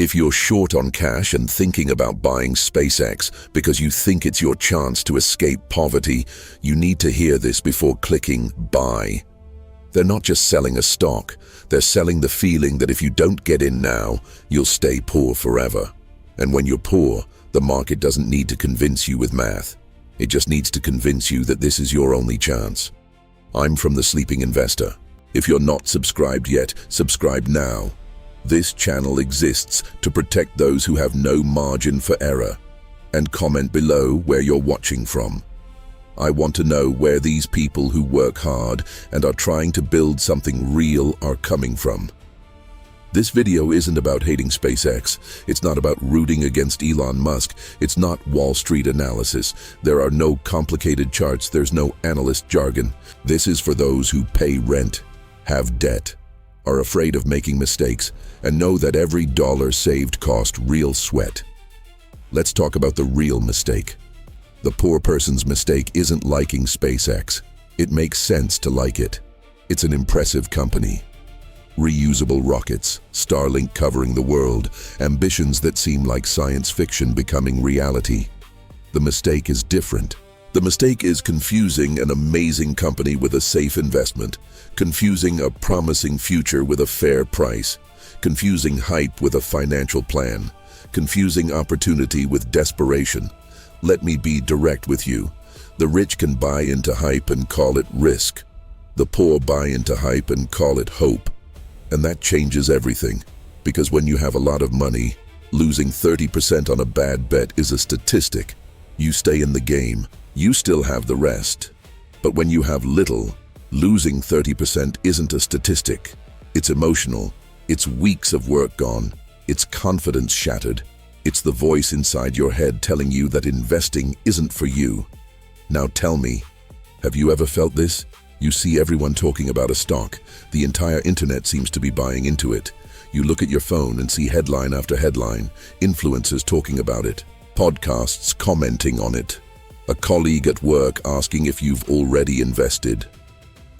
If you're short on cash and thinking about buying SpaceX because you think it's your chance to escape poverty, you need to hear this before clicking buy. They're not just selling a stock, they're selling the feeling that if you don't get in now, you'll stay poor forever. And when you're poor, the market doesn't need to convince you with math. It just needs to convince you that this is your only chance. I'm from The Sleeping Investor. If you're not subscribed yet, subscribe now. This channel exists to protect those who have no margin for error. And comment below where you're watching from. I want to know where these people who work hard and are trying to build something real are coming from. This video isn't about hating SpaceX. It's not about rooting against Elon Musk. It's not Wall Street analysis. There are no complicated charts. There's no analyst jargon. This is for those who pay rent, have debt, are afraid of making mistakes, and know that every dollar saved cost real sweat. Let's talk about the real mistake. The poor person's mistake isn't liking SpaceX. It makes sense to like it. It's an impressive company. Reusable rockets, Starlink covering the world, ambitions that seem like science fiction becoming reality. The mistake is different. The mistake is confusing an amazing company with a safe investment, confusing a promising future with a fair price, confusing hype with a financial plan, confusing opportunity with desperation. Let me be direct with you. The rich can buy into hype and call it risk. The poor buy into hype and call it hope. And that changes everything, because when you have a lot of money, losing 30% on a bad bet is a statistic. You stay in the game, you still have the rest. But when you have little, losing 30% isn't a statistic. It's emotional. It's weeks of work gone. It's confidence shattered. It's the voice inside your head telling you that investing isn't for you. Now tell me, have you ever felt this? You see everyone talking about a stock. The entire internet seems to be buying into it. You look at your phone and see headline after headline, influencers talking about it, podcasts commenting on it, a colleague at work asking if you've already invested.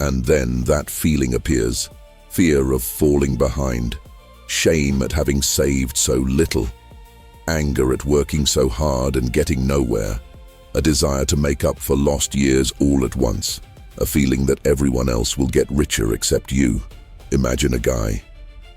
And then that feeling appears, fear of falling behind, shame at having saved so little, anger at working so hard and getting nowhere, a desire to make up for lost years all at once. A feeling that everyone else will get richer except you. Imagine a guy.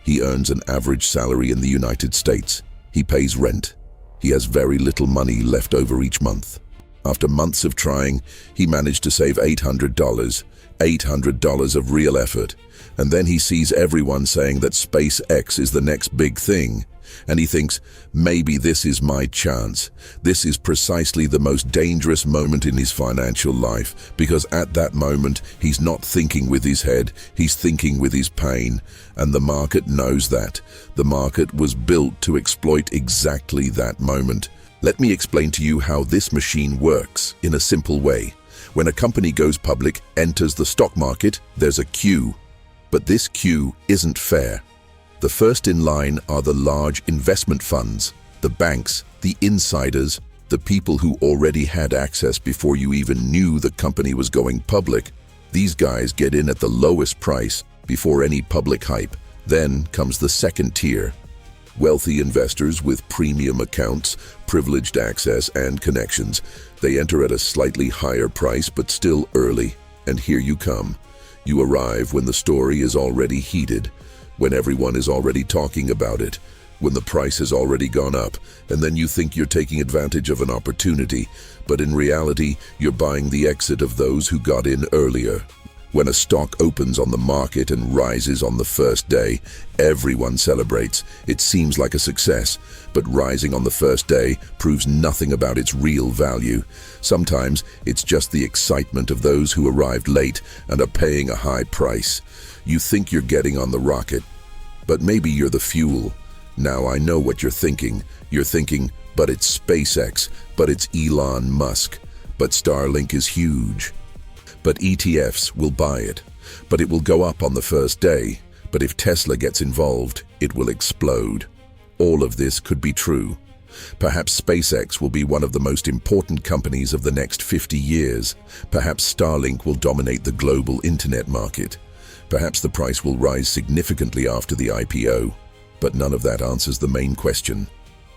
He earns an average salary in the United States. He pays rent. He has very little money left over each month. After months of trying, he managed to save $800 of real effort. And then he sees everyone saying that SpaceX is the next big thing. And he thinks, maybe this is my chance. This is precisely the most dangerous moment in his financial life, because at that moment, he's not thinking with his head, he's thinking with his pain. And the market knows that. The market was built to exploit exactly that moment. Let me explain to you how this machine works in a simple way. When a company goes public, enters the stock market, there's a queue. But this queue isn't fair. The first in line are the large investment funds, the banks, the insiders, the people who already had access before you even knew the company was going public. These guys get in at the lowest price before any public hype. Then comes the second tier. Wealthy investors with premium accounts, privileged access, and connections. They enter at a slightly higher price, but still early. And here you come. You arrive when the story is already heated, when everyone is already talking about it, when the price has already gone up, and then you think you're taking advantage of an opportunity, but in reality, you're buying the exit of those who got in earlier. When a stock opens on the market and rises on the first day, everyone celebrates. It seems like a success, but rising on the first day proves nothing about its real value. Sometimes it's just the excitement of those who arrived late and are paying a high price. You think you're getting on the rocket, but maybe you're the fuel. Now I know what you're thinking. You're thinking, but it's SpaceX, but it's Elon Musk, but Starlink is huge. But ETFs will buy it, but it will go up on the first day. But if Tesla gets involved, it will explode. All of this could be true. Perhaps SpaceX will be one of the most important companies of the next 50 years. Perhaps Starlink will dominate the global internet market. Perhaps the price will rise significantly after the IPO. But none of that answers the main question.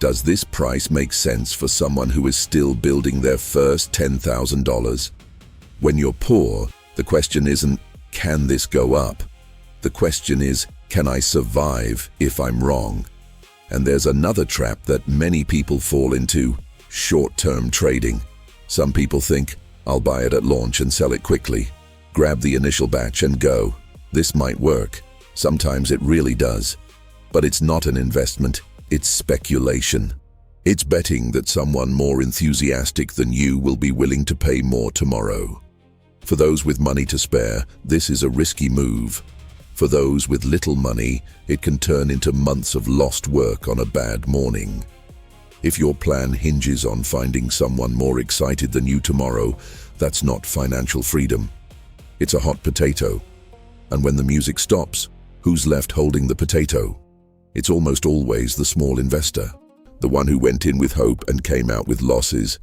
Does this price make sense for someone who is still building their first $10,000? When you're poor, the question isn't, can this go up? The question is, can I survive if I'm wrong? And there's another trap that many people fall into: short-term trading. Some people think, I'll buy it at launch and sell it quickly. Grab the initial batch and go. This might work. Sometimes it really does. But it's not an investment, it's speculation. It's betting that someone more enthusiastic than you will be willing to pay more tomorrow. For those with money to spare, this is a risky move. For those with little money, it can turn into months of lost work on a bad morning. If your plan hinges on finding someone more excited than you tomorrow, that's not financial freedom. It's a hot potato. And when the music stops, who's left holding the potato? It's almost always the small investor, the one who went in with hope and came out with losses.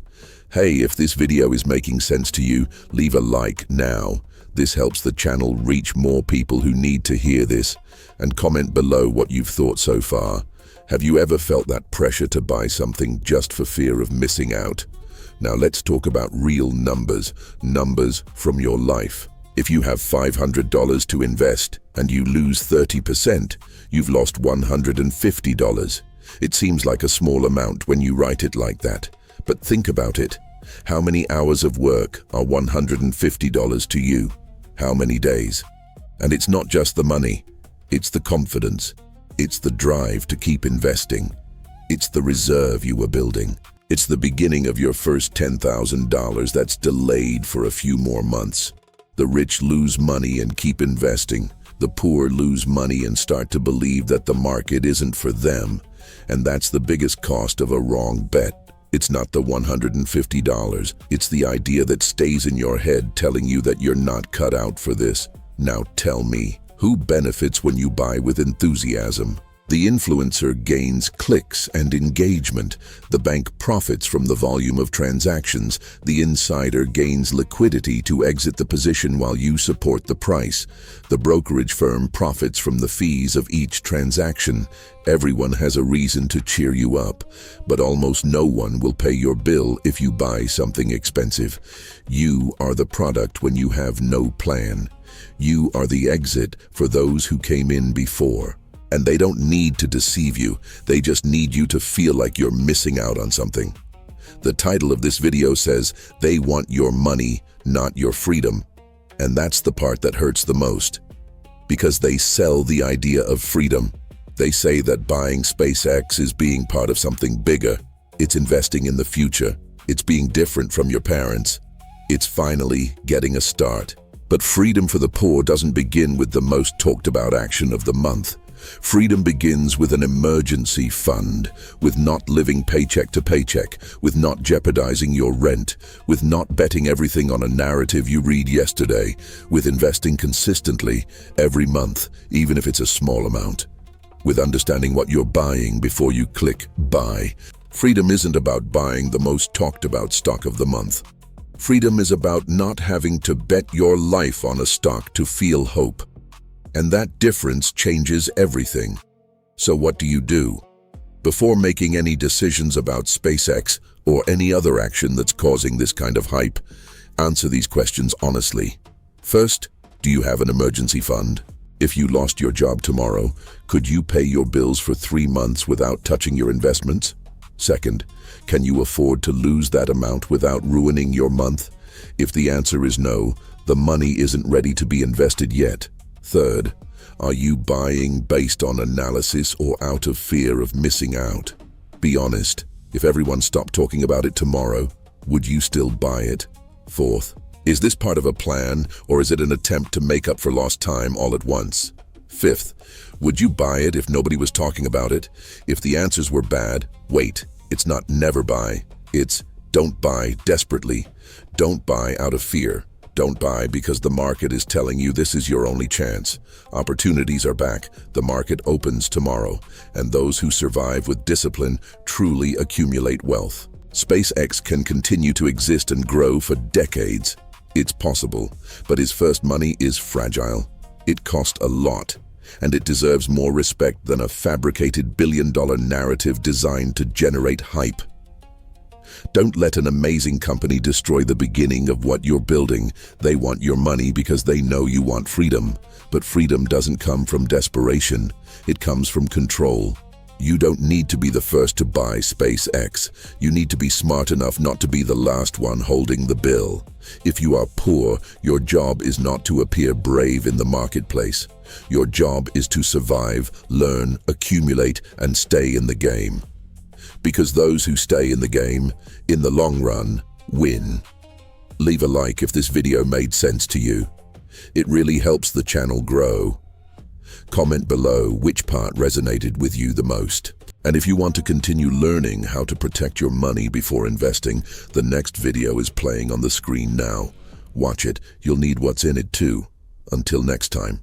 Hey, if this video is making sense to you, leave a like now. This helps the channel reach more people who need to hear this. And comment below what you've thought so far. Have you ever felt that pressure to buy something just for fear of missing out? Now let's talk about real numbers from your life. If you have $500 to invest and you lose 30%, you've lost $150. It seems like a small amount when you write it like that. But think about it. How many hours of work are $150 to you? How many days? And it's not just the money. It's the confidence. It's the drive to keep investing. It's the reserve you were building. It's the beginning of your first $10,000 that's delayed for a few more months. The rich lose money and keep investing. The poor lose money and start to believe that the market isn't for them. And that's the biggest cost of a wrong bet. It's not the $150. It's the idea that stays in your head telling you that you're not cut out for this. Now tell me, who benefits when you buy with enthusiasm? The influencer gains clicks and engagement. The bank profits from the volume of transactions. The insider gains liquidity to exit the position while you support the price. The brokerage firm profits from the fees of each transaction. Everyone has a reason to cheer you up, but almost no one will pay your bill if you buy something expensive. You are the product when you have no plan. You are the exit for those who came in before. And they don't need to deceive you. They just need you to feel like you're missing out on something. The title of this video says, they want your money, not your freedom. And that's the part that hurts the most. Because they sell the idea of freedom. They say that buying Spacex is being part of something bigger. It's investing in the future. It's being different from your parents. It's finally getting a start. But freedom for the poor doesn't begin with the most talked about action of the month. Freedom begins with an emergency fund, with not living paycheck to paycheck, with not jeopardizing your rent, with not betting everything on a narrative you read yesterday, with investing consistently every month, even if it's a small amount, with understanding what you're buying before you click buy. Freedom isn't about buying the most talked about stock of the month. Freedom is about not having to bet your life on a stock to feel hope. And that difference changes everything. So what do you do? Before making any decisions about Spacex or any other action that's causing this kind of hype, answer these questions honestly. First, do you have an emergency fund? If you lost your job tomorrow, could you pay your bills for 3 months without touching your investments? Second, can you afford to lose that amount without ruining your month? If the answer is no, the money isn't ready to be invested yet. Third, are you buying based on analysis or out of fear of missing out? Be honest, if everyone stopped talking about it tomorrow, would you still buy it? Fourth, is this part of a plan or is it an attempt to make up for lost time all at once? Fifth, would you buy it if nobody was talking about it? If the answers were bad, wait, it's not never buy. It's don't buy desperately. Don't buy out of fear. Don't buy because the market is telling you this is your only chance. Opportunities are back. The market opens tomorrow, and those who survive with discipline truly accumulate wealth. Spacex can continue to exist and grow for decades. It's possible, but his first money is fragile. It cost a lot. and it deserves more respect than a fabricated billion-dollar narrative designed to generate hype. Don't let an amazing company destroy the beginning of what you're building. They want your money because they know you want freedom. But freedom doesn't come from desperation. It comes from control. You don't need to be the first to buy SpaceX. You need to be smart enough not to be the last one holding the bill. If you are poor, your job is not to appear brave in the marketplace. Your job is to survive, learn, accumulate, and stay in the game. Because those who stay in the game, in the long run, win. Leave a like if this video made sense to you. It really helps the channel grow. Comment below which part resonated with you the most. And if you want to continue learning how to protect your money before investing, the next video is playing on the screen now. Watch it, you'll need what's in it too. Until next time.